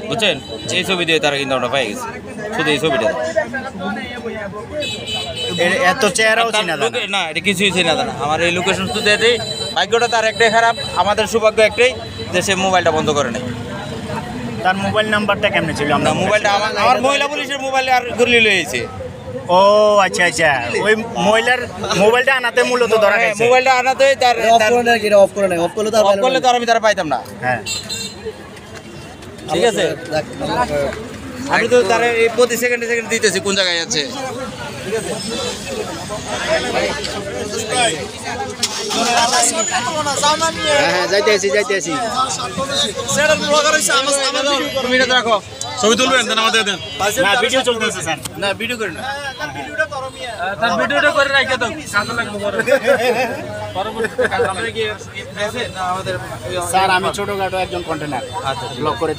বুঝছেন? এই ছবি দিয়ে তারা কিন্তু আমরা পাই গেছি, শুধু এই ছবিটা। এত চেহারাও চিনা যায় না। না, এটা কিছুই চিনা যায় না। আমার এই লোকেশন শুধু এটাই, ভাগ্যটা তার একটাই খারাপ, আমাদের সৌভাগ্য একটাই যে সে মোবাইলটা বন্ধ করে নেয়। তার মোবাইল নাম্বারটা কেমনে ছিল? আমরা মোবাইলটা আমার মহিলা পুলিশের মোবাইলে আর গুলি লয়েছে। ও আচ্ছা আচ্ছা, ওই মহিলার মোবাইলটা আনাতে মূলত ধরা গেছে। মোবাইলটা আনাতে তার অফ করলে তো আর আমি তারা পাইতাম না। হ্যাঁ, ঠিক আছে, আমি তো তারা এই প্রতি সেকেন্ডে সেকেন্ড দিতেছি কোন জায়গায় আছে। হ্যাঁ, যাইতেছি রাখো, ছবি তুলবেন দেন আমাদের দেন। না ভিডিও চলতেছে স্যার। না ভিডিও করেন না, তার ভিডিওটা করে রাখে দাও, কাজে লাগবে পরে। আপনারা কি আছে না আমাদের? স্যার আমি ছোটখাটো একজন কন্টেনার ব্লক করে